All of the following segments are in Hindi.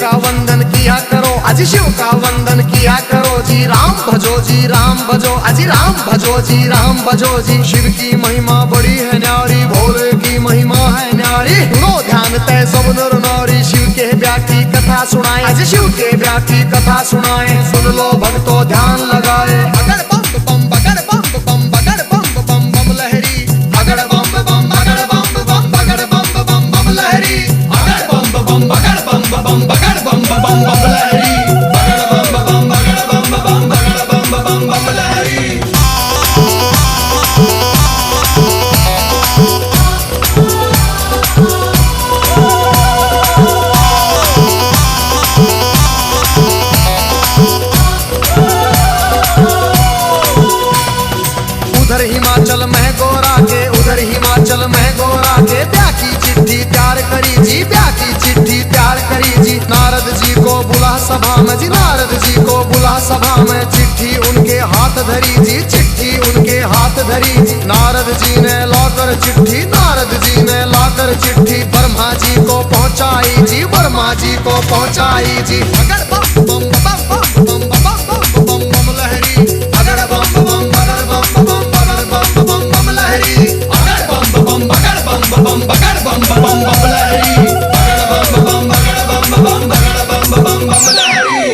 का वंदन किया करो, अजी शिव का वंदन किया करो जी। राम भजो जी राम भजो, अजी राम भजो जी राम भजो जी। शिव की महिमा बड़ी है न्यारी, भोले की महिमा है न्यारी। सुनो ध्यान तय सब नर नारी, शिव के ब्याह की कथा सुनाए, अजी शिव के ब्याह की कथा सुनाए। सुन लो भक्तों ध्यान लगाए। अगर बम बम बगर बम बम बगर बम बम बम लहरी, अगर बम बम बगर बम बम बगर बम बम बम लहरी, अगर बम बम बगर बम बम बगर बम बम बम लहरी, अगर बम बम बगर बम बम बगर बम बम बम लहरी। उधर हिमाचल में गोरा के, उधर हिमाचल में गोरा के ब्याह की चिट्ठी तैयार करी जी, ब्याह की चिट्ठी तैयार करी जी। नारद जी को बुला सभा में जी, नारद जी को बुला सभा में। चिट्ठी उनके हाथ धरी जी, चिट्ठी उनके हाथ धरी जी। नारद जी ने लाकर चिट्ठी, नारद जी ने लाकर चिट्ठी ब्रह्मा जी को पहुंचाई जी, ब्रह्मा जी को पहुंचाई जी। अगर बम बम बम बम बम बम बम बम लहरी, अगर बम बम बगर बम बम बम बम लहरी, अगर बम बम बगर बम बगर बम बम लहरी, अगर बम बम बगर बम बगर बम बम लहरी।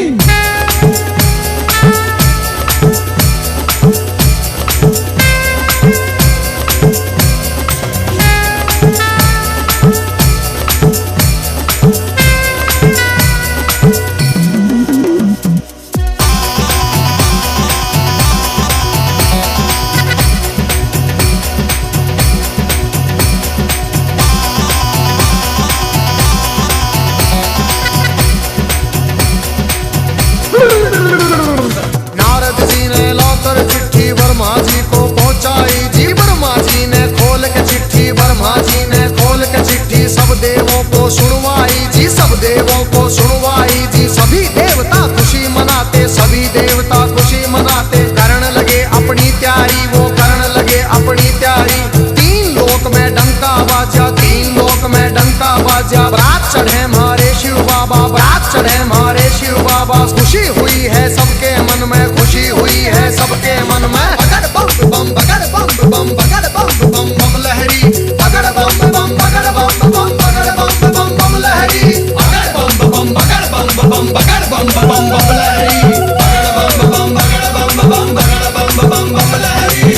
नारद जी ने लाकर चिट्ठी ब्रह्मा जी को पहुंचाई जी, ब्रह्मा जी ने खोल के चिट्ठी, ब्रह्मा जी ने खोल के चिट्ठी सब देवों को सुनवाई जी, सब देवों को सुनवाई जी। सभी देवता खुशी मनाते, सभी देवता खुशी मनाते। करण लगे अपनी तैयारी, वो करण लगे अपनी तैयारी। तीन लोक में डंका बाजा, तीन लोक में डंका बाजा। बारात चढ़े हमारे शिव बाबा, बारात चढ़े हमारे शिव बाबा। खुशी हुई है सबके मन में, खुशी हुई है सबके मन में। अगर बम बम बगर बम बम बगर बम बम बम लहरी, अगर बम बम बगर बम बम बगर बम बम बम लहरी, अगर बम बम बगर बम बगर बम बम लहरी, अगर बम बम बगर बम बगर बम लहरी।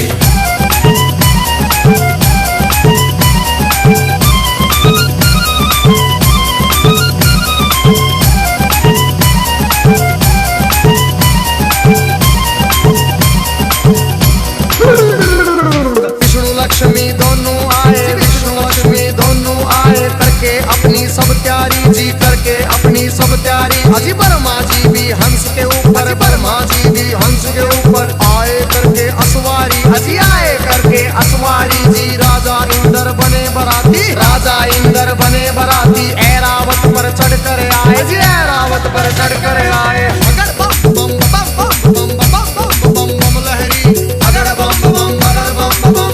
लक्ष्मी दोनों आए, विष्णु लक्ष्मी दोनों आए। करके अपनी सब तैयारी जी, करके अपनी सब तैयारी। अजी ब्रह्मा जी भी हंस के ऊपर, ब्रह्मा जी भी हंस के ऊपर आए करके असवारी, अजी आए करके असवारी जी। राजा इंद्र बने बराती, राजा इंद्र बने बराती। ऐरावत पर चढ़ कर आए जी, ऐरावत पर चढ़ कर आए। अगर बम बम बम बम बम बम बम बम लहरी, अगर बम बम बगर बम बम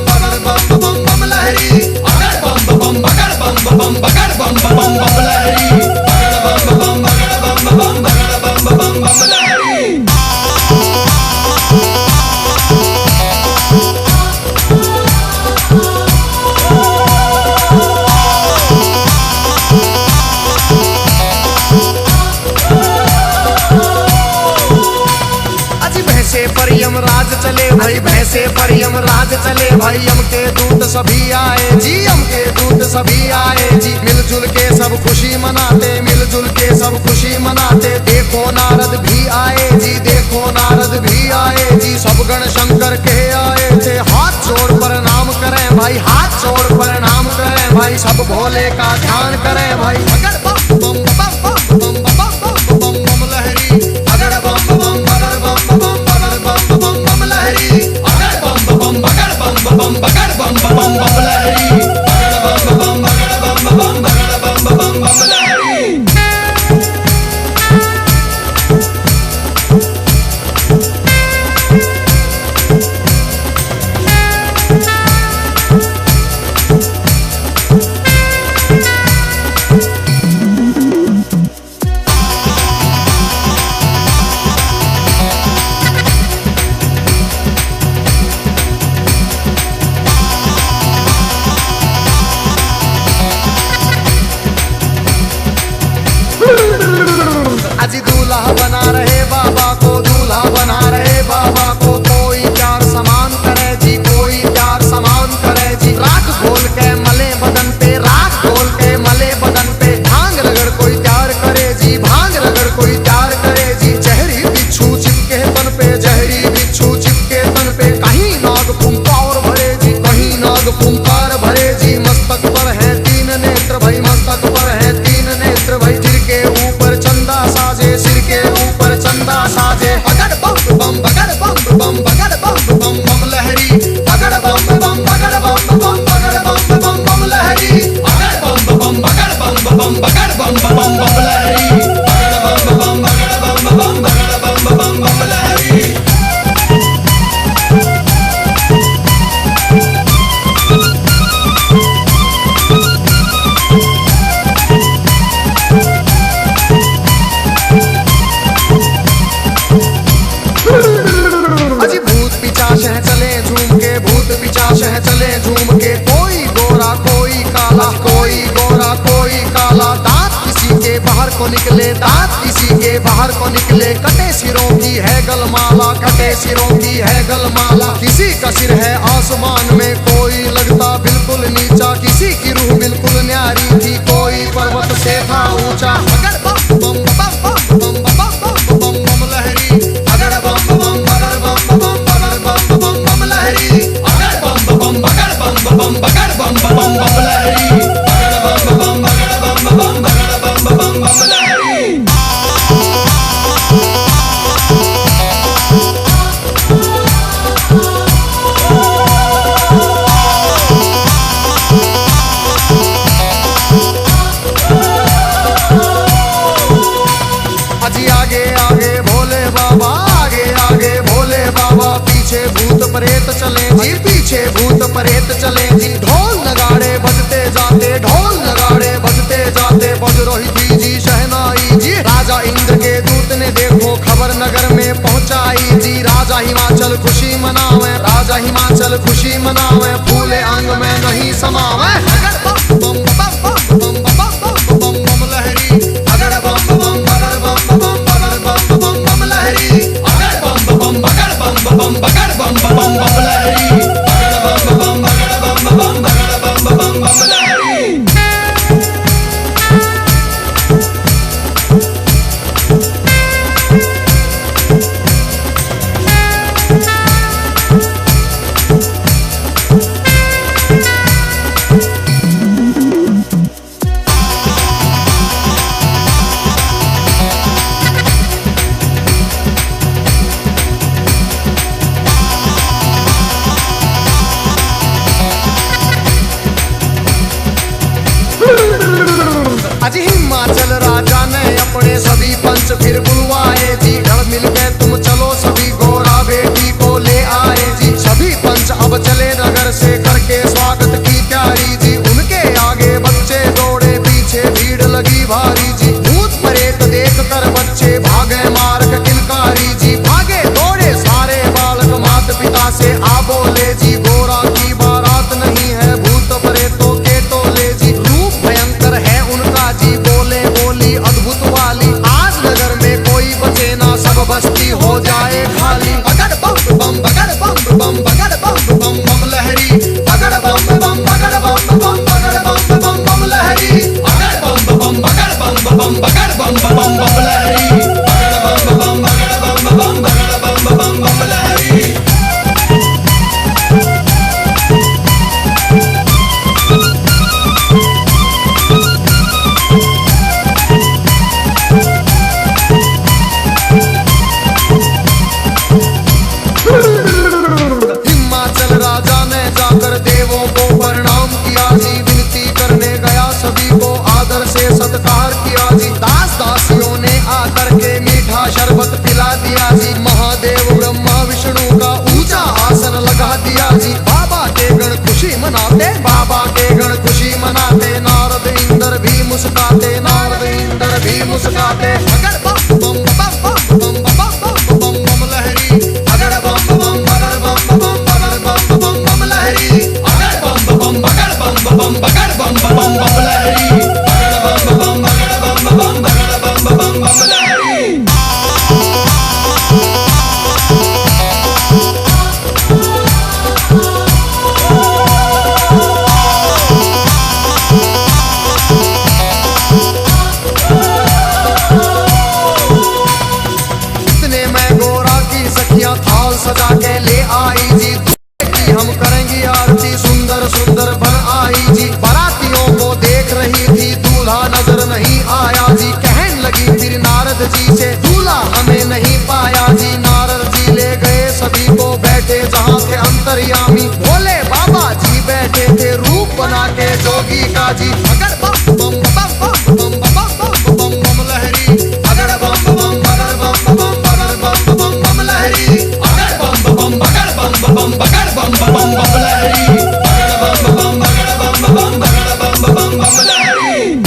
बम बम लहरी, अगर बम बम बगर बम बगर बम लहरी, अगर बम बम बगर बम बगर बम लहरी। भैंसे पर यमराज चले भाई, भैंसे पर यमराज चले भाई। यम के दूत सभी आए जी, यम के दूत सभी आए जी। मिलजुल के सब खुशी मनाते, मिलजुल के सब खुशी मनाते। देखो नारद भी आए जी, देखो नारद भी आए जी। सब गण शंकर के आए थे, हाथ जोड़ प्रणाम करें भाई, हाथ जोड़ प्रणाम करें भाई। सब भोले का ध्यान करें भाई। अगर बम बम बम बम बम बम बम बम लहरी, अगर बम बम बगर बम बम लहरी, अगर बम बम बगर बम लहरी, अगर बम बगर बम लहरी। हैं चले झूम के। कोई गोरा कोई काला, कोई गोरा कोई काला, दांत किसी के बाहर को निकले, दांत किसी के बाहर को निकले। कटे सिरों की है गलमाला, कटे सिरों की है गलमाला। किसी का सिर है आसमान में, कोई लगता बिल्कुल नीचा। किसी की रूह बिल्कुल न्यारी थी, कोई पर्वत से था ऊंचा। अगर बम बम बम बम बम बम बम बम लहरी, अगर बम बम बगर बम बम बगर बम बम बम लहरी, अगर बम बम बगर बम बम बगर बम बम बम लहरी, अगर बम बम बगर बम बम बगर बम बम बम लहरी। भूत प्रेत चले जी, पीछे भूत प्रेत चले जी। ढोल नगाड़े बजते जाते, ढोल नगाड़े बजते जाते। बज रही थी जी शहनाई जी। राजा इंद्र के दूत ने देखो खबर नगर में पहुंचाई जी। राजा हिमाचल खुशी मनावे, राजा हिमाचल खुशी मनावे। फूले अंग में नहीं समावे। अगर बम बम बम बम बम बम बम लहरी, अगर बम बम बगर बम बम बगर बम बम बम लहरी, अगर बम बम बगर बम बम बगर बम बम बम लहरी, अगर बम बम बगर बम बम बगर बम बम बम लहरी। आज हिमाचल राजा ने अपने सभी पंच फिर बुलवाए जी। ढल मिल के तुम चलो सभी गोरा बेटी को ले आए जी। सभी पंच अब चले नगर से करके स्वागत की तैयारी जी। उनके आगे बच्चे दौड़े, पीछे भीड़ लगी भारी जी। भूत प्रेत देख कर बच्चे भागे मार्ग किलकारी जी। भागे दौड़े सारे बालक माता पिता से आ बोले जी। गोरा की बारात नहीं है भूत प्रेतों के टोले जी। रूप भयंकर है उनका जी, बोले बोली अद्भुत वाली। आज नगर में कोई बचे ना, सब बस्ती हो जाए खाली। अगर बम बम बगर बम बम बगर बम बम बम लहरी, अगर बम बम बगर बम बम बगर बम बम बम लहरी, अगर बम बम बगर बम बम बगर बम बम बम लहरी, अगर बम बम बगर बम बम बगर बम बम बम लहरी। हिमाचल राजा ने जाकर देवों को प्रणाम किया जी। विनती करने गया सभी को आदर से सत्कार किया जी। दास दासियों ने आकर के मीठा शरबत पिला दिया जी। महादेव ब्रह्मा विष्णु का ऊंचा आसन लगा दिया जी। बाबा के गण खुशी मनाते, बाबा के गण खुशी मनाते। नारद इंद्र भी मुस्कुराते, नारद इंद्र भी मुस्कुराते। अगर बम बम बम बम बम बम बम बम लहरी, अगर बम बम बगर बम बम बगर बम बम बम लहरी, अगर बम बम बगर बम बम बगर बम बम बम लहरी, अगर बम बम बगर बम बम बगर बम बम बम लहरी। इतने में गोरा की सखियां थाल सजा के ले आई जी। कि हम करेंगी आरती, सुंदर सुंदर बन आई जी। बारातियों को देख रही थी, दूल्हा नजर नहीं आया जी। कहने लगी फिर नारद जी से, दूल्हा हमें नहीं पाया जी। नारद जी ले गए सभी को, बैठे जहाँ थे अंतर्यामी। भोले बाबा जी बैठे थे रूप बना के जोगी का जी। अगर बम बम बम बम बम बम बम बम लहरी, अगर बम बम बगर बम बम बगर बम बम बम लहरी, अगर बम बम बगर बम बम बगर बम बम बम लहरी, अगर बम बम बगर बम बम बगर बम बम बम लहरी।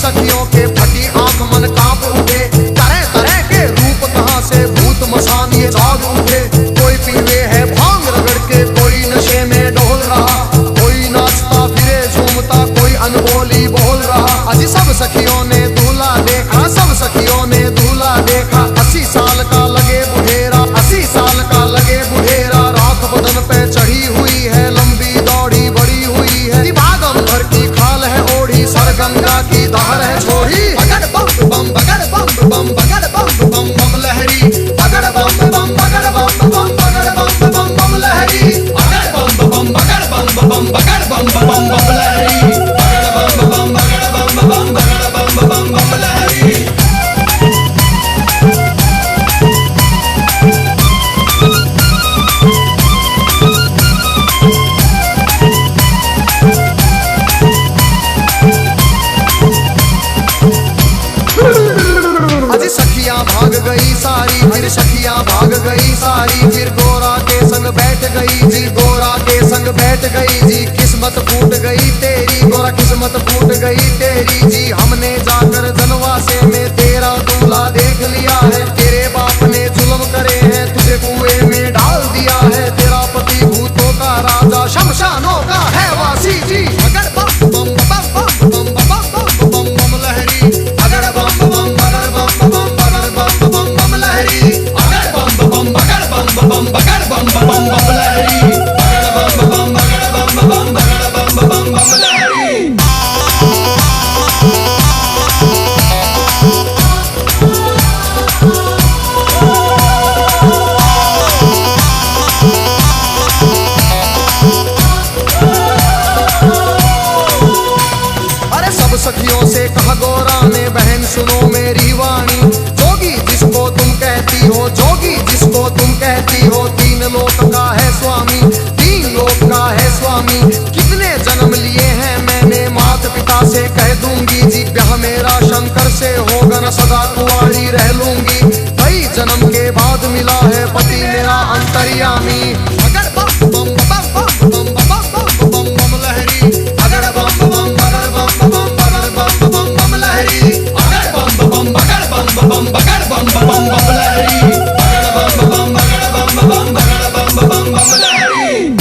सखियों के फटी आंख मन कांप उठे, तरह तरह के रूप कहां से भूत मसान ये जाग उठे। कोई पीवे है भांग रगड़ के, कोई नशे में डोल रहा, कोई नाचता फिरे झूमता, कोई अनबोली बोल रहा। अजी सब सखियों ने दूल्हा देखा, सब सखियों ने दूल्हा देखा। 80 साल का लगे बुढ़ेरा, 80 साल का लगे बुढ़ेरा। राख बदन पे चढ़ी हुई है, लंबी दौड़ी बड़ी हुई है। भागम भर की खाल है ओढ़ी, सर गंगा की धार है छोड़ी। बगड़ बम बम बगड़ बम बम बगड़ बम बम बम लहरी, बगड़ बम बम बगड़ बम बम बगड़ बम बम बम लहरी, बगड़ बम बम बगड़ बम बम बगड़ बम बम बम लहरी, बगड़ बम बम बगड़ बम बम बगड़ बम बम बम लहरी। अजी सखियां भाग गई सारी, फिर सखियां भाग गई सारी। फिर गोरा के संग बैठ गई जी, गोरा के संग बैठ गई जी। किस्मत फूट गई तेरी गोरा, किस्मत फूट गई तेरी जी। हमने जाकर जनवासे में तेरा दूल्हा देख लिया है। तेरे बाप ने जुल्म करे हैं, तुझे कुएं में डाल दिया है। तेरा पति भूतों का राजा, शमशानों का है वासी जी। अगर बम बम बम बम बम बम बम बम बम लहरी, अगर बम बम बगड़ बम बम बगड़ बम बम बम लहरी, अगर बम बम बगड़ बम बम बगड़ बम बम बम लहरी, अगर बम बम बगड़ बम बम बगड़ बम बम बम लहरी। अरे सब सखियों से कहा गोरा ने, बहन सुनो मेरी वाणी। जोगी जिसको तुम कहती हो, जोगी जिसको तुम कहती हो, 3 लोक का है स्वामी, 3 लोक का है स्वामी। कितने जन्म लिए हैं मैंने, मात पिता से कह दूंगी जी। ब्याह मेरा शंकर से होगा न, सदा कुंवारी रह लूंगी। कई जन्म के बाद मिला है पति मेरा अंतर्यामी। अगर बम बम बम बम बम बम बम बम लहरी, अगर बम बम बगड़ बम बम बगड़ बम बम बम लहरी, अगर बम बम बगड़ बम बम बगड़ बम बम बम लहरी, अगर बम बम बगड़ बम बम बगड़ बम बम बम लहरी।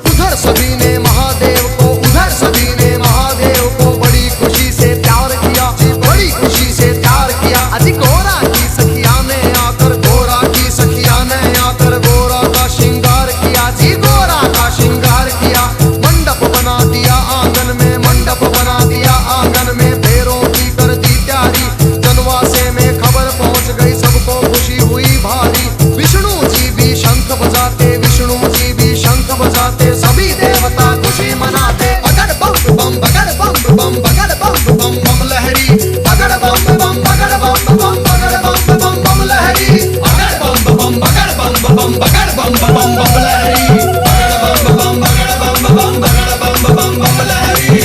उधर सभी ने महादेव को, उधर सभी ने महादेव को बड़ी खुशी से प्यार किया जी, बड़ी खुशी से प्यार किया। अजी गोरा की सखिया ने आकर, गोरा की सखिया ने आकर गोरा का श्रृंगार किया जी, गोरा का श्रृंगार किया। मंडप बना दिया आंगन में, मंडप बना दिया आंगन में। फेरों की कर दी तैयारी, जनवासे में खबर पहुंच गई, सबको खुशी हुई भारी। विष्णु जी भी शंख बजाते, विष्णु जी भी शंख बजाते, सभी देवता खुशी मनाते। बगड़ बम बम बगड़ बम बम बगड़ बम बम बम लहरी, बगड़ बम बम बगड़ बम बम बगड़ बम बम बम लहरी, बगड़ बम बम बगड़ बम बम बगड़ बम बम बम लहरी, बगड़ बम बम बगड़ बम बम बगड़ बम बम बम लहरी।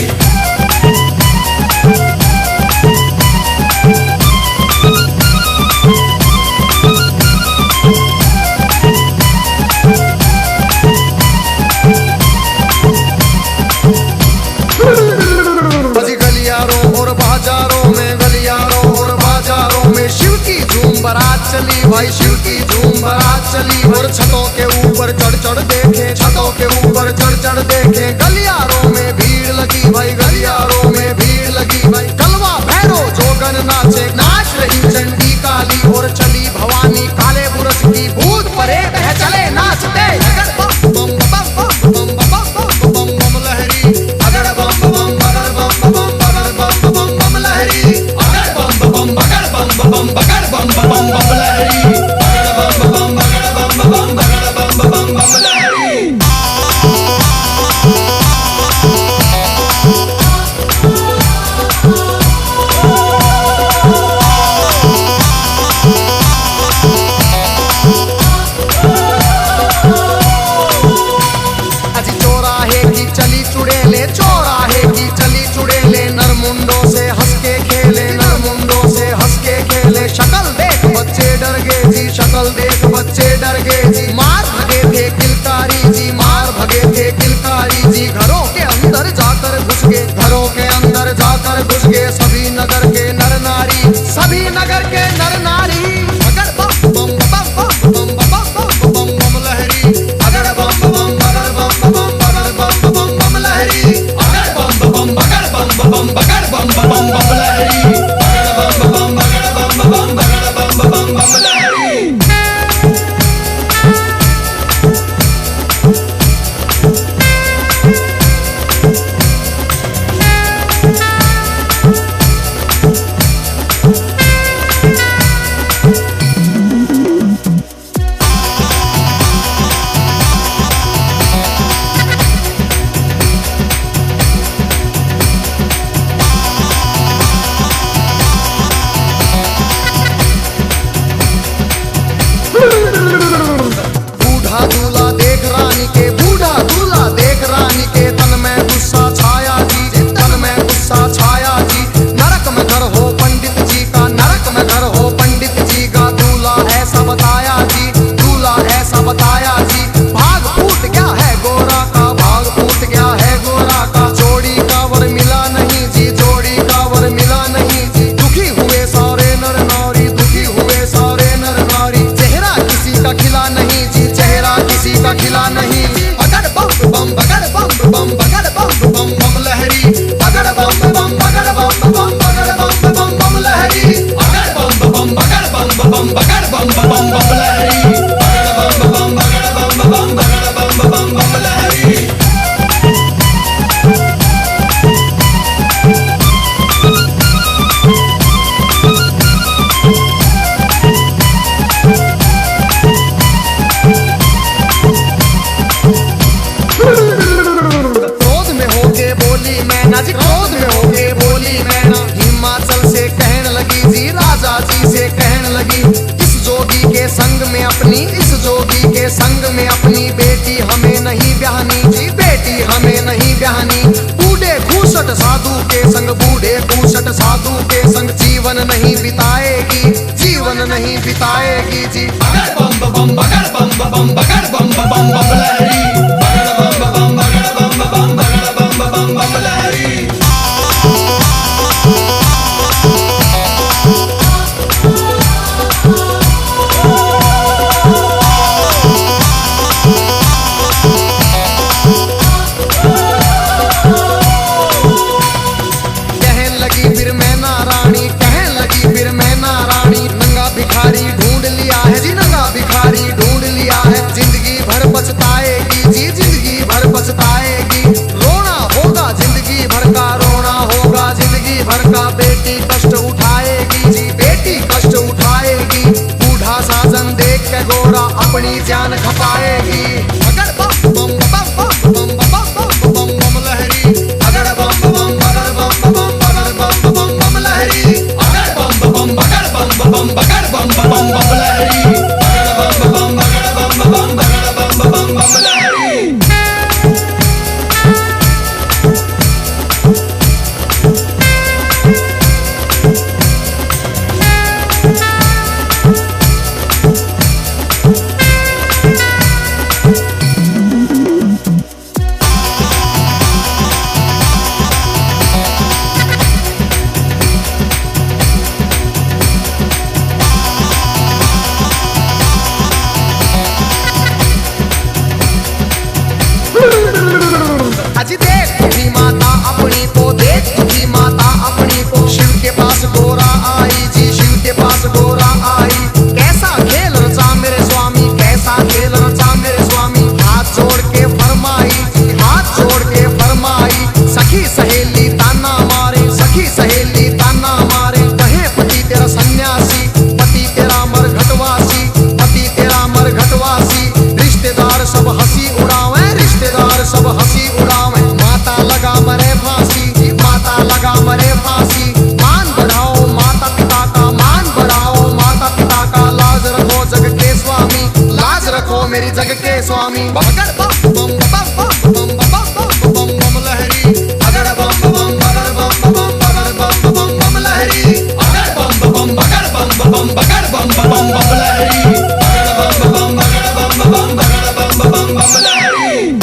अजी गलियारों और बाजारों में, गलियारों और बाजारों में शिव की झूम बारात चली भाई, शिव की झूम बारात चली। और छतों के ऊपर चढ़ चढ़ देखे, छतों के ऊपर चढ़ चढ़ देखे। गलियारों में भीड़ लगी भाई, गलियारों में भीड़ लगी भाई। कलवा भैरो जोगन नाचे, नाच रही चंडी काली। और चली भवानी काले बुरस की, भूत परेत है चले नाचते। अगर बम बम बम बम बम बम बम बम लहरी, अगर बम बम बगड़ बम बम बगड़ बम बम बम लहरी, अगर बम बम बगड़ बम बम बगड़ बम बम बम लहरी, अगर बम बम बगड़ बम बम बगड़ बम बम बम लहरी। ये नर नारी। अगर बम बम बम बम बम बम बम बम बम लहरी, अगर बम बम बगर बम बम बगर बम बम बम लहरी, अगर बम बम बगर बम बम बगर बम बम बम लहरी, अगर बम बम बगर बम बम बगर बम बम बम लहरी। बूढ़ा दूल्हा देख रानी के, बूढ़ा दूल्हा देख रानी के, तन में गुस्सा छाया जी, तन में गुस्सा छाया जी। नरक में घर हो पंडित जी का, नरक में घर हो पंडित जी का, दूल्हा ऐसा बताया जी, दूल्हा ऐसा बताया जी। भाग फूट गया है गोरा का, भाग फूट गया है गोरा का, जोड़ी का वर मिला नहीं जी, जोड़ी का वर मिला नहीं जी। दुखी हुए सारे नर नारी, दुखी हुए सारे नर नारी, चेहरा किसी का खिला नहीं जी, चेहरा किसी का खिला नहीं। अगर बम बम बगर बम बम बगर बम बम बम लहरी, अगर बम बम बगर बम बम बगर बम बम बम लहरी, अगर बम बम बगर बम बम बगर बम बम बम लहरी, अगर बम बम बगर बम बम बगर बम बम बम लहरी। क्रोध में होके बोली मैना जी, क्रोध में होके बोली मैना, हिमाचल से कहने लगी जी, राजा जी से कहने लगी। इस जोगी के संग में अपनी, इस जोगी के संग में अपनी बेटी हमें नहीं ब्याहनी जी, बेटी हमें नहीं ब्याहनी। बूढ़े खूसट साधु के संग, बूढ़े खूसट साधु के संग जीवन नहीं बिताएगी, जीवन नहीं बिताएगी जी। अगर बम बम बगर बम बम बगर बम बम बम लहरी, अगर बम बम बगर बम बम बगर बम बम बम लहरी। कहने लगी फिर मैना रानी, कहने लगी फिर मैना रानी, नंगा भिखारी ढूंढ लिया है जी, नंगा भिखारी ढूंढ लिया है। जिंदगी भर पछताएगी जी, जिंदगी भर पछताएगी। रोना होगा जिंदगी भर का, रोना होगा जिंदगी भर का, बेटी कष्ट उठाएगी जी, बेटी कष्ट उठाएगी। बूढ़ा साजन देख के गोरा अपनी जान खपाएगी। अगर बम बम बम बम बम बम बम बम बम लहरी, अगर बम बम बगर बम बम बगर बम बम बम लहरी, अगर बम बम बगर बम बम बगर बम बम बम लहरी, अगर बम बम बगर बम बम बगर बम बम बम लहरी। अजी देख तुझी माता अपनी को, देख तुझी माता अपनी को, शिव के पास गोरा आई जी, शिव के पास गोरा आई। कैसा खेल रचा मेरे स्वामी, कैसा खेल रचा मेरे स्वामी, हाथ जोड़ के फरमाई जी, हाथ जोड़ के फरमाई। सखी सहेली ताना मारे, सखी सहेली ताना मारे, कहे पति तेरा सन्यासी, पति तेरा मरघटवासी, पति तेरा मरघटवासी। रिश्तेदार सब हंसी उड़ावे, रिश्तेदार सब हंसी उड़ावे। माता लगा मरे फांसी, माता लगा मरे फांसी। मान बढ़ाओ माता पिता का, मान बढ़ाओ माता पिता का, लाज रखो जग के स्वामी, लाज रखो मेरी जग के स्वामी। अगर बम बम बम बम बम बम बम बम लहरी, अगर बम बम बगर बम बम बगर बम बम बम लहरी, अगर बम बम बगर बम बम बगर बम बम बम लहरी, अगर बम बम बगर बम बम बगर बम बम बम लहरी।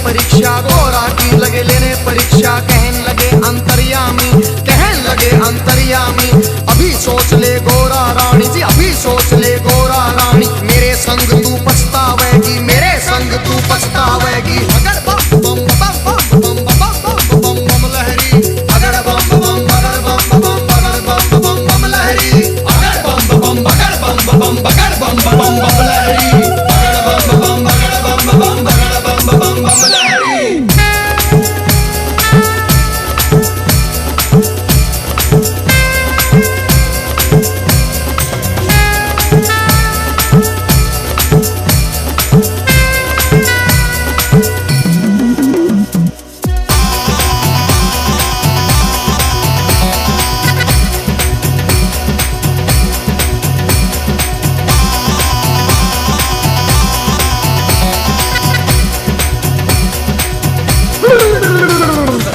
परीक्षा, गोरा की लगे लेने परीक्षा। कहन लगे अंतर्यामी, कहन लगे अंतर्यामी, अभी सोच ले गोरा रानी जी, अभी सोच ले गोरा रानी। मेरे संग तू पछतावेगी, मेरे संग तू पछतावेगी। अगर बम बम बम बम बम बम बम बम लहरी, अगर बम बम अगर बम बम अगर बम बम बम लहरी, अगर बम बम अगर बम बम अगर बम बम बम लहरी, अगर बम बम अगर बम बम अगर बम बम बम लहरी।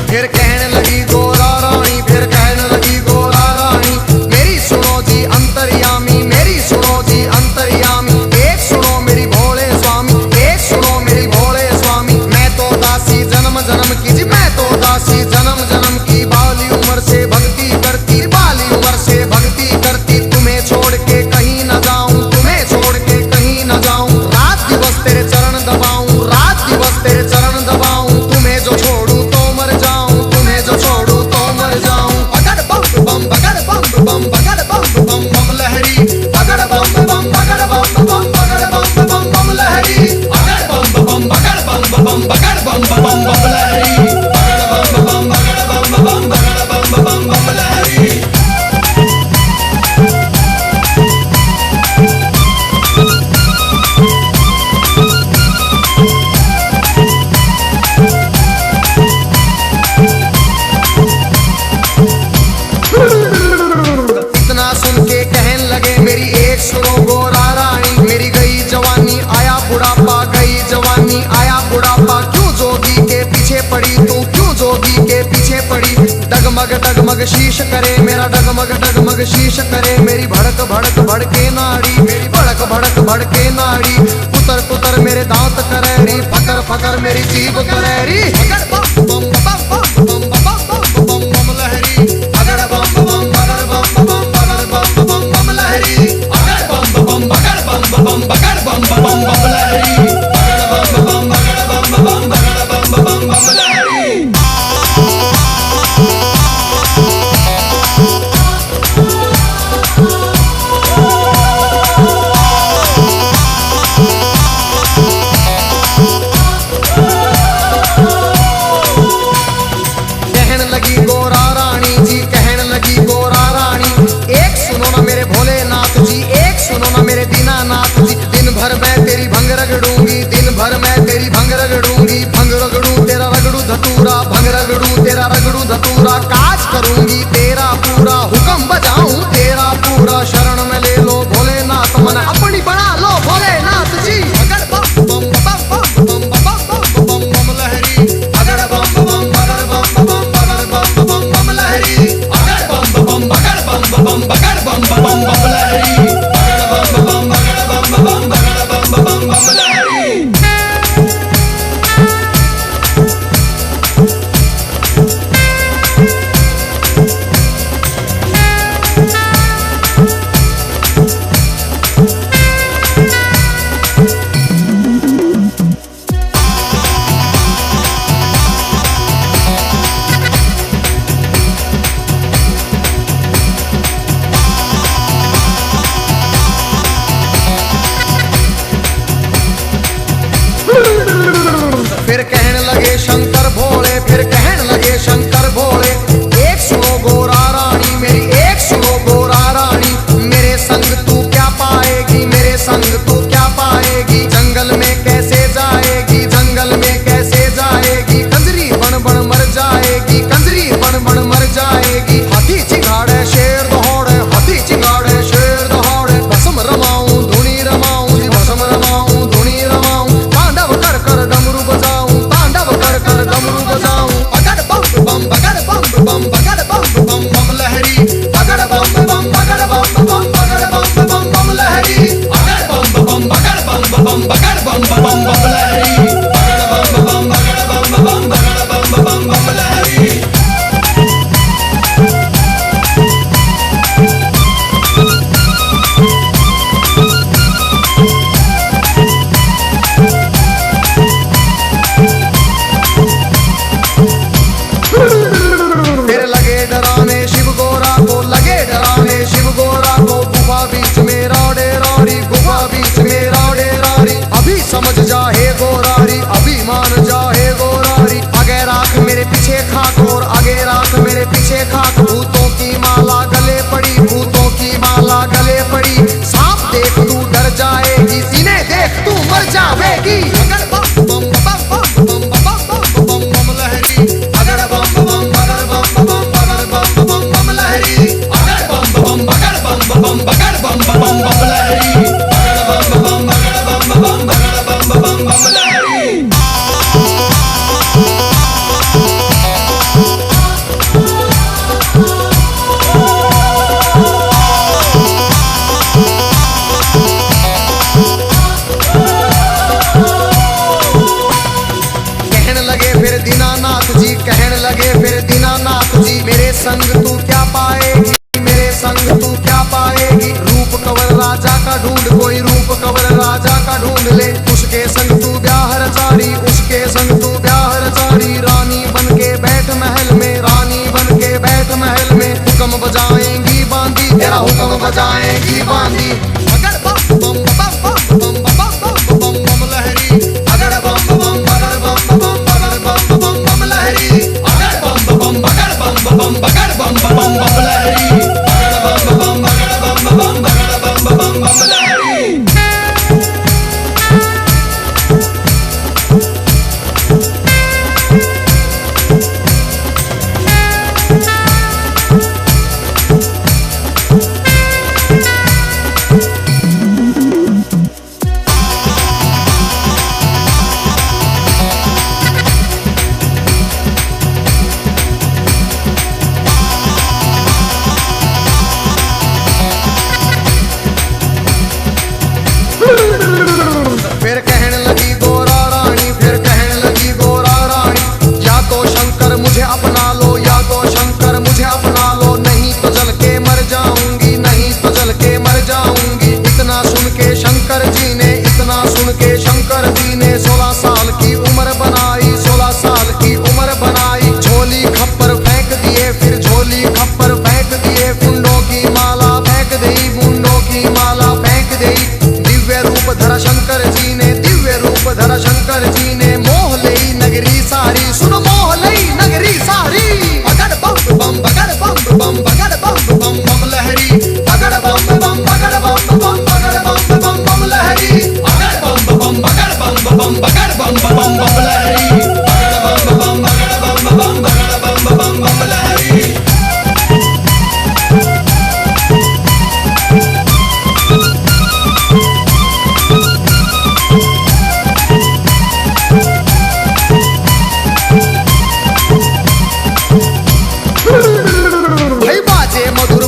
फिर कहने लगी गोरा रानी, फिर कहने लगी गोरा रानी, मेरी सुनो जी अंतर्यामी, मेरी सुनो जी अंतर्यामी। एक सुनो मेरी भोले स्वामी, एक सुनो मेरी भोले स्वामी। मैं तो दासी जन्म जन्म की जी, मैं तो दासी जन्म जन्म की। बाली उम्र से भक्ति करती, बाली उम्र से भक्ति करती। तुम्हें छोड़ के कहीं न जाऊं, तुम्हें छोड़ के कहीं न जाऊं। रात दिवस तेरे चरण दबाऊं, रात दिवस तेरे चरण दबाऊं। तुम्हें जो छोड़ू तो मर जाऊं, तुम्हें जो छोड़ू तो मर जाऊं। अगर बम बम अगर बम बम अगर बम बम बम लहरी, अगर बम बम अगर बम बम अगर बम बम बम लहरी, अगर बम बम अगर बम बम अगर बम बम बम लहरी, अगर बम बम अगर बम बम अगर बम बम बम लहरी। इतना सुन के कहन लगे मेरी एक सुनो गोरा रानी। मेरी गई जवानी आया बुढ़ापा, गई जवानी आया बुढ़ापा। क्यों जोगी के पीछे पड़ी तू, क्यों जोगी के पीछे पड़ी। डगमग शीश करे मेरा, डगमग शीश करे। मेरी भड़क भड़क भड़के नाड़ी, मेरी भड़क भड़क भड़के नाड़ी। पुतर पुतर मेरे दांत करेरी, फकर फकर मेरी जीभ करेरी। अगर बम बम बम बम बम बम बम बम लहरी, अगर बम बम अगर बम बम अगर बम बम बम लहरी, अगर बम बम अगर बम बम अगर बम बम बम लहरी, अगर बम बम अगर बम बम अगर बम बम बम लहरी। कहन लगी गोरा रानी जी, कहन लगी गोरा रानी। एक सुनो ना मेरे भोलेनाथ जी, एक सुनो ना मेरे दीनानाथ जी। दिन भर मैं तेरी भंग रगड़ूंगी, दिन भर मैं तेरी भंग रगड़ूंगी। भंग रगड़ू तेरा रगड़ू धतूरा, भंग रगड़ू तेरा रगड़ू धतूरा। काज करूंगी तेरा पूरा, हुक्म बजाऊं तेरा पूरा। शरण में ले लो भोलेनाथ, मन अपनी बना लो भोलेनाथ जी। अगर बम बम बम बम बम बम बम बम लहरी, अगर बम बम अगर बम बम अगर बम बम बम लहरी, अगर बम बम अगर बम बम अगर बम बम बम लहरी, अगर बम बम अगर बम बम अगर बम बम बम लहरी। जी। मेरे संग तू क्या पाएगी, मेरे संग तू क्या पाएगी। रूप कवर राजा का ढूंढ, कोई रूप कवर राजा का ढूंढ ले। उसके संग तू ब्याह रचारी, उसके संग तू ब्याह रचारी। रानी बन के बैठ महल में, रानी बन के बैठ महल में। हुक्म बजाएंगी बांदी, तेरा हुक्म बजाएंगी बांदी। अगर बम बम बम बम बम बम बम बम लहरी, अगर बम बम बगर बम बम बगर बम बम बम लहरी, अगर बम बम बगर बम बम बगर बम बम बम लहरी, अगर बम बम बगर बम बम बगर बम बम बम लहरी। फिर कहने लगी गोरा रानी, फिर कहने लगी गोरा रानी। या तो शंकर मुझे अपना लो, या तो शंकर मुझे अपना लो। नहीं तो जल के मर जाऊंगी, नहीं तो जल के मर जाऊंगी। इतना सुन के शंकर जी ने, इतना सुन के शंकर जी ने 16 साल की उम्र बनाई, 16 साल की उम्र बनाई। झोली खप्पर फेंक दिए, फिर झोली खप्पर फेंक दिए। मुंडों की माला फेंक दी, मुंडों की माला फेंक दी। दिव्य रूप धरा शंकर जी ने, दिव्य रूप धरा शंकर जी ने। मोह लई नगरी सारी, सुन मोह लई नगरी सारी। अगर बम बम बगर बम बम बगर बम बम बम लहरी, अगर बम बम बगर बम बम बगर बम बम बम लहरी, अगर बम बम बगर बम बम बगर बम बम बम लहरी, अगर बम बम बगर बम बम बगर बम बम बम लहरी।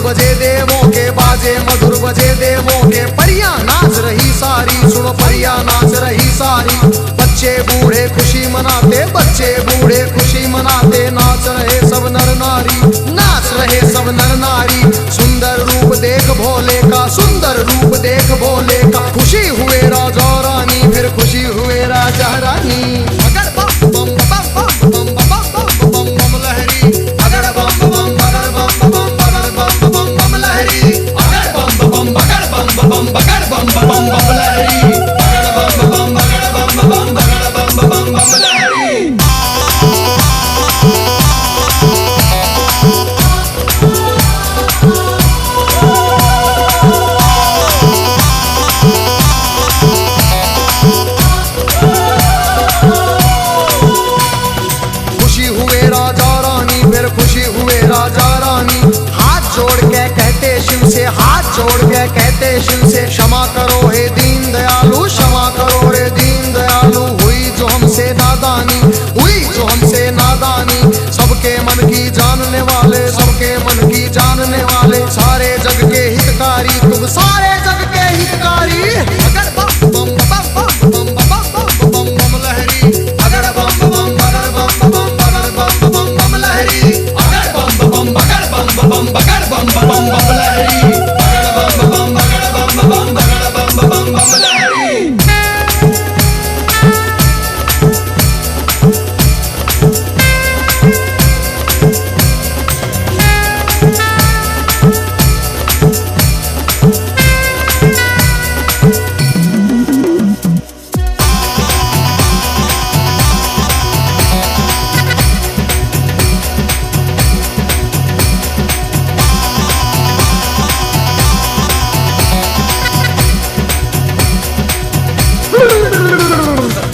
बजे देवों के, बाजे मधुर बजे देवों के। परियां नाच रही सारी, सुनो परियां नाच रही सारी। बच्चे बूढ़े खुशी मनाते, बच्चे बूढ़े खुशी मनाते। नाच रहे सब नर नारी, नाच रहे सब नर नारी। सुंदर रूप देख भोले का, सुंदर रूप देख भोले का। खुशी हुए राजा रानी, फिर खुशी हुए राजा रानी। अगर बम बम बम बम बम बम बम बम लहरी, अगर बम बम बगर बम बम बगर बम बम बम लहरी, अगर बम बम बगर बम बम बगर बम बम बम लहरी, अगर बम बम बगर बम बम बगर बम बम बम लहरी। खुशी हुए राजा रानी, फिर खुशी हुए राजा रानी। हाथ जोड़ के कहते शिव से, हाथ जोड़ के कहते शिव से। क्षमा करो हे दीन दयालु, क्षमा करो रे दीन दयालु। हुई जो हमसे नादानी, हुई जो हमसे नादानी। सबके मन की जानने वाले, सबके मन की जानने वाले। सारे जग के हितकारी, तुम सारे जग के हितकारी। अगर बम बम बम बम बम बम बम बम लहरी, अगर बम बम बगर बम बम बगर बम बम बम लहरी, अगर बम बम बगर बम बम बगर बम बम बम लहरी, अगर बम बम बगर बम बम बगर बम बम बम लहरी।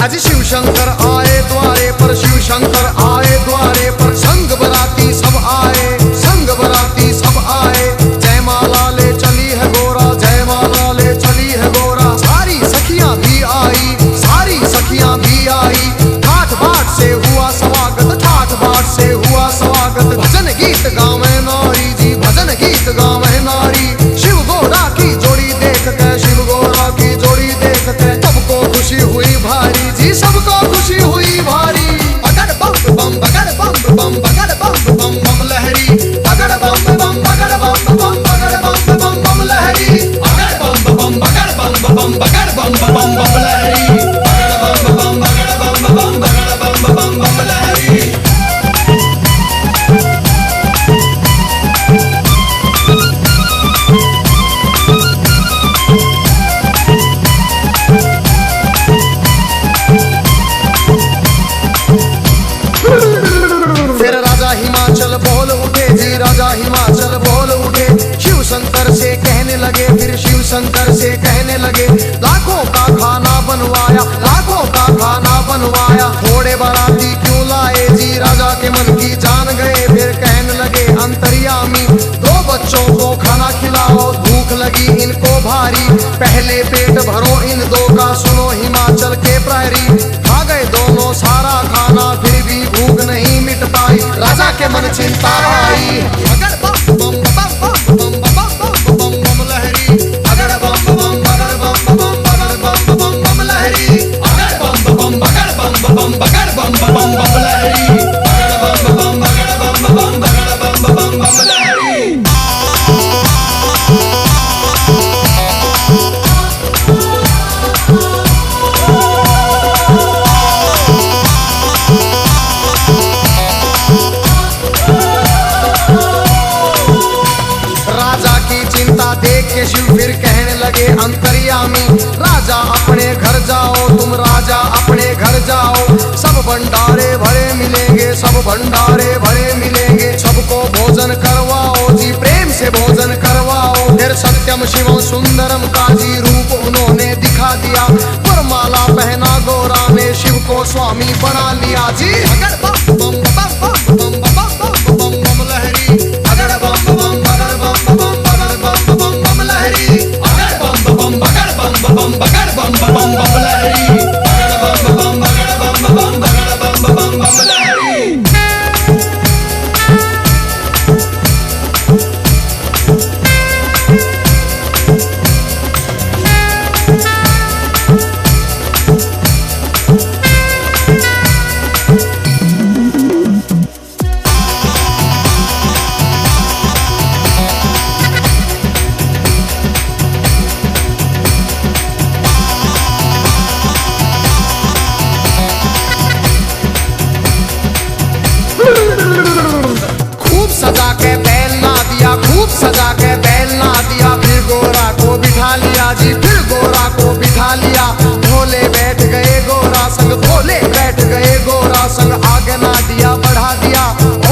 आज शिव शंकर आए द्वारे पर, शिव शंकर आए द्वारे पर। संग बराती सब आए, संग बराती सब आए। जय माला ले चली है गोरा, जय माला ले चली है गोरा। सारी सखियां भी आई, सारी सखियां भी आई। ठाठ बाट से हुआ स्वागत, ठाठ बाट से हुआ स्वागत। भजन गीत गावे नारी जी, भजन गीत गावे नारी। शिव गोरा की जोड़ी देख के, शिव गोरा की जोड़ी देख के। सबको खुशी हुई भारी जी, सबको खुशी हुई भारी। अगर बम बम बगर बम बम बगर बम बम बम लहरी, पहले पेट भरो इन दो का, सुनो हिमाचल के प्रहरी। खा गए दोनों सारा खाना, फिर भी भूख नहीं मिट पाई। राजा के मन चिंता आई, अगर बम बम बम बम बम बम बम बम लहरी, अगर बम बम बगर बम बम बगर बम बम बम लहरी, अगर बम बम बगर बम बम बगर बम बम बम लहरी, अगर बम बम बगर बम बम बगर बम बम बम लहरी। देख के शिव फिर कहने लगे अंतर्यामी, राजा अपने घर जाओ, तुम राजा अपने घर जाओ। सब भंडारे भरे मिलेंगे, सब भंडारे भरे मिलेंगे। सबको भोजन करवाओ जी, प्रेम से भोजन करवाओ। फिर सत्यम शिवम सुंदरम का जी रूप उन्होंने दिखा दिया। वरमाला पहना गोरा ने, शिव को स्वामी बना लिया जी। अगर बम बम बम बम बम बम बम बम लहरी, अगर बम बम बगर बम बम बगर बम बम बम लहरी, अगर बम बम बगर बम बम बगर बम बम बम लहरी, अगर बम बम बगर बम बम बगर बम बम बम लहरी। सजा के बैल ना दिया, खूब सजा के बैल ना दिया। फिर गोरा को बिठा लिया जी, फिर गोरा को बिठा लिया। भोले बैठ गए गोरा संग, भोले बैठ गए गोरा संग। आगे ना दिया बढ़ा दिया,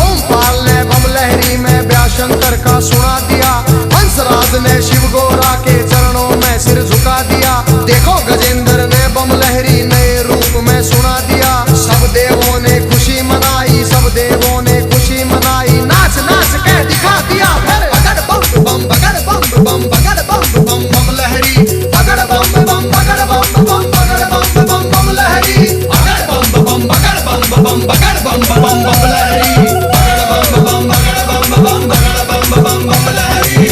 ओम पाल ने बम लहरी में व्याशंकर का सुना दिया। हंसराज ने शिव गोरा के चरणों में सिर झुका दिया। देखो गजेंद्र ने बम लहरी नए रूप में सुना दिया। सब देवों ने खुशी मनाई, सब देवों ने खुशी मनाई। नाच नाच के दिखा दिया फिर, अगर बम बम बगर बम बम बगर बम बम बम लहरी, अगर बम बम बगर बम बम बगर बम बम बम लहरी, अगर बम बम बगर बम बम बगर बम बम बम लहरी, अगर बम बम बगर बम बम बगर बम बम बम लहरी।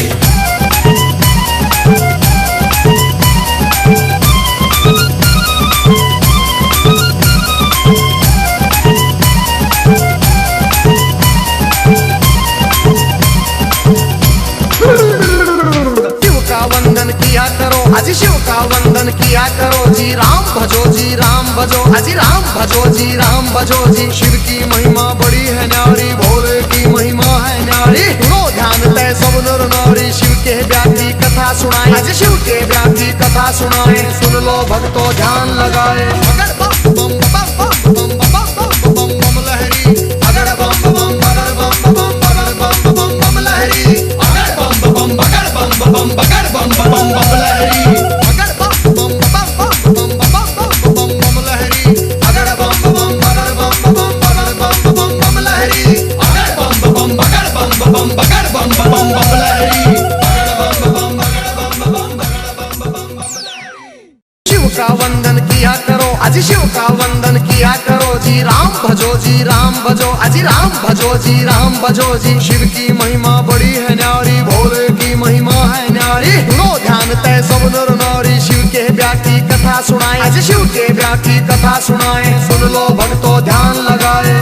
किया करो अजी शिव का वंदन किया करो जी। राम भजो जी राम भजो, अजी राम भजो जी राम भजो जी। शिव की महिमा बड़ी है न्यारी, भोले की महिमा है न्यारी। सुनो ध्यान तय सब नर नारी, शिव के ब्याह की कथा सुनाए, अजी शिव के ब्याह की कथा सुनाए। सुन लो भक्तों ध्यान लगाए, अगर बम बम बम बम बम बम बम लहरी, अगर बम बम बगर बम बम बगर बम बम बम लहरी, अगर बम बम बगर बम बम बगर बम बम बम लहरी, अगर बम बम बम बम बम बम लहरी, अगर बम बम बगर बम बम बगर बम बम बम लहरी, अगर बम बम बगर बम बगर बम बम बम लहरी, अगर बम बम बगर बम बगर बम बम लहरी। शिव का वंदन किया करो अजी शिव का वंदन किया करो जी। राम भजो जी राम भजो, अजी राम भजो जी राम भजो जी। शिव की महिमा बड़ी है न्यारी, भोले की महिमा है न्यारी। सुनो ध्यान तय सब नर नारी, शिव के ब्याह की कथा सुनाए, अजी शिव के ब्याह की कथा सुनाए। सुन लो भक्तों ध्यान लगाए,